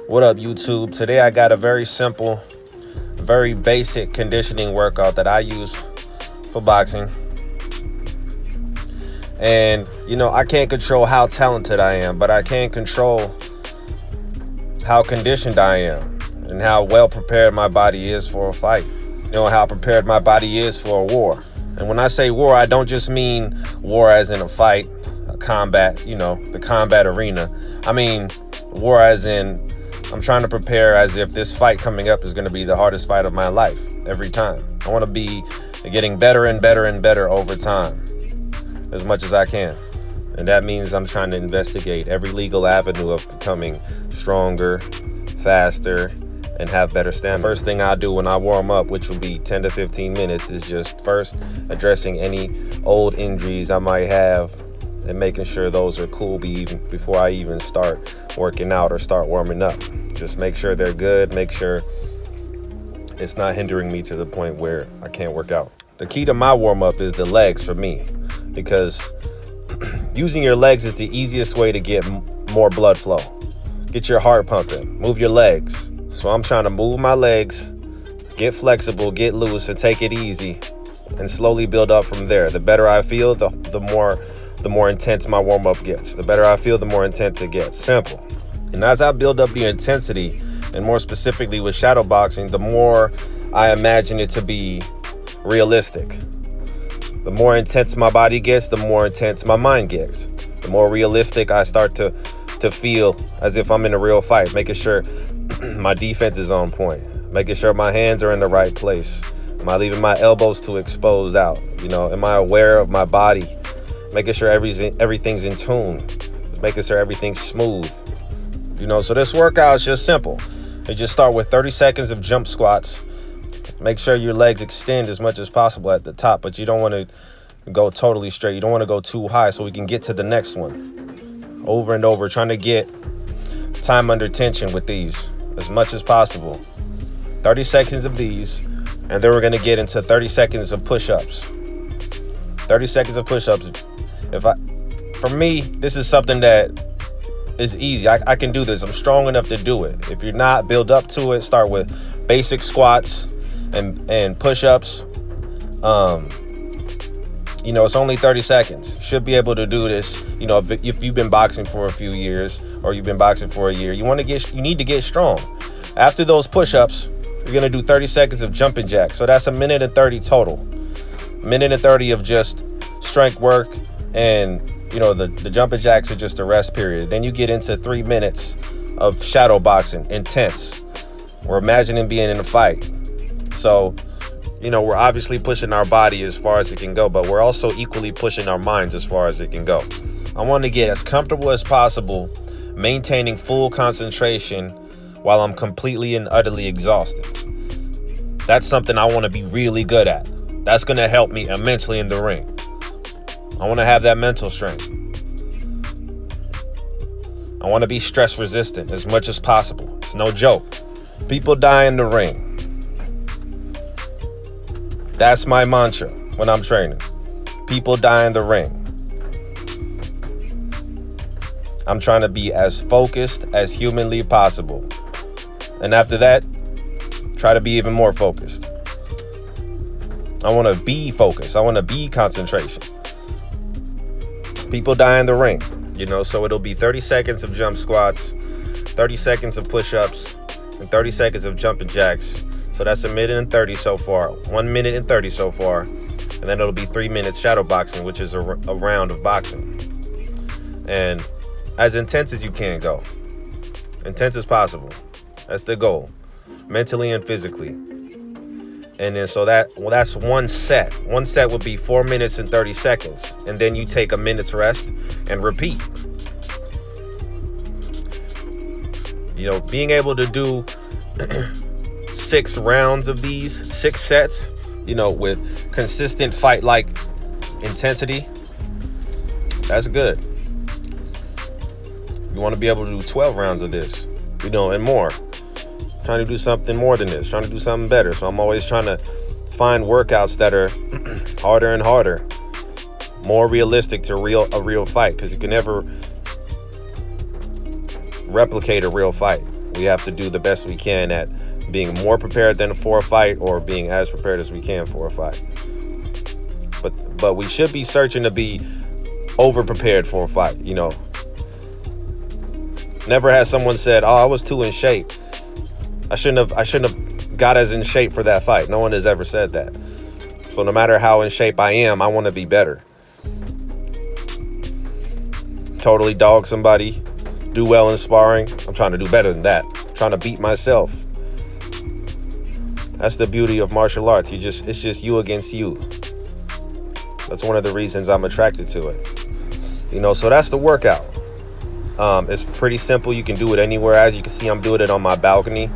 What up, YouTube? Today I got a very simple, very basic conditioning workout that I use for boxing. And, I can't control how talented I am, but I can control how conditioned I am and how well prepared my body is for a fight. How prepared my body is for a war. And when I say war, I don't just mean war as in a fight, a combat, the combat arena. I mean war as in I'm trying to prepare as if this fight coming up is going to be the hardest fight of my life every time. I want to be getting better and better and better over time as much as I can. And that means I'm trying to investigate every legal avenue of becoming stronger, faster, and have better stamina. First thing I do when I warm up, which will be 10 to 15 minutes, is just first addressing any old injuries I might have and making sure those are cool before I even start working out or start warming up. Just make sure they're good, make sure it's not hindering me to the point where I can't work out. The key to my warm up is the legs for me, because using your legs is the easiest way to get more blood flow. Get your heart pumping, move your legs. So I'm trying to move my legs, get flexible, get loose, and take it easy, and slowly build up from there. The better I feel, the more intense my warm-up gets. The better I feel, the more intense it gets. Simple. And as I build up the intensity, and more specifically with shadow boxing, the more I imagine it to be realistic. The more intense my body gets, the more intense my mind gets. The more realistic I start to feel as if I'm in a real fight, making sure my defense is on point, making sure my hands are in the right place. Am I leaving my elbows too exposed out? Am I aware of my body? Making sure everything's in tune. Just making sure everything's smooth. So this workout is just simple. You just start with 30 seconds of jump squats. Make sure your legs extend as much as possible at the top, but you don't want to go totally straight. You don't want to go too high, so we can get to the next one. Over and over, trying to get time under tension with these as much as possible. 30 seconds of these, and then we're going to get into 30 seconds of push-ups. 30 seconds of push-ups. For me, this is something that is easy. I can do this. I'm strong enough to do it. If you're not, build up to it. Start with basic squats and push-ups. It's only 30 seconds. Should be able to do this. If you've been boxing for a few years or you've been boxing for a year, you need to get strong. After those push-ups, you're gonna do 30 seconds of jumping jacks. So that's 1:30 total. 1:30 of just strength work, and the jumping jacks are just a rest period. Then you get into 3 minutes of shadow boxing, intense. We're imagining being in a fight. So we're obviously pushing our body as far as it can go, but we're also equally pushing our minds as far as it can go. I want to get as comfortable as possible, maintaining full concentration while I'm completely and utterly exhausted. That's something I want to be really good at. That's going to help me immensely in the ring. I want to have that mental strength. I want to be stress resistant as much as possible. It's no joke. People die in the ring. That's my mantra when I'm training. People die in the ring. I'm trying to be as focused as humanly possible. And after that, try to be even more focused. I want to be focused. I want to be concentration. People die in the ring, so it'll be 30 seconds of jump squats, 30 seconds of push-ups, and 30 seconds of jumping jacks. So that's 1:30 so far, 1:30 so far. And then it'll be 3 minutes shadow boxing, which is a round of boxing. And as intense as you can go. Intense as possible. That's the goal, mentally and physically. And then that's one set. One set would be 4 minutes and 30 seconds. And then you take a minute's rest and repeat. Being able to do 6 rounds of these, 6 sets, with consistent fight-like intensity, that's good. You want to be able to do 12 rounds of this, and more. Trying to do something more than this, trying to do something better. So I'm always trying to find workouts that are harder and harder, more realistic to a real fight, because you can never replicate a real fight. We have to do the best we can at being more prepared than for a fight, or being as prepared as we can for a fight. But we should be searching to be over prepared for a fight. You know, never has someone said, "Oh, I was too in shape. I shouldn't have got as in shape for that fight." No one has ever said that. So no matter how in shape I am, I want to be better. Totally dog somebody, do well in sparring. I'm trying to do better than that. I'm trying to beat myself. That's the beauty of martial arts. It's just you against you. That's one of the reasons I'm attracted to it. You know, so that's the workout. It's pretty simple. You can do it anywhere. As you can see, I'm doing it on my balcony.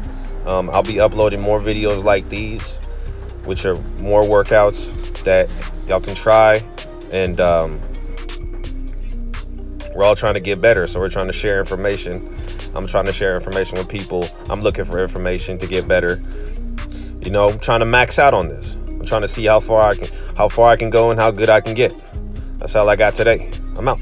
I'll be uploading more videos like these, which are more workouts that y'all can try. And we're all trying to get better. So we're trying to share information. I'm trying to share information with people. I'm looking for information to get better. You know, I'm trying to max out on this. I'm trying to see how far I can go and how good I can get. That's all I got today. I'm out.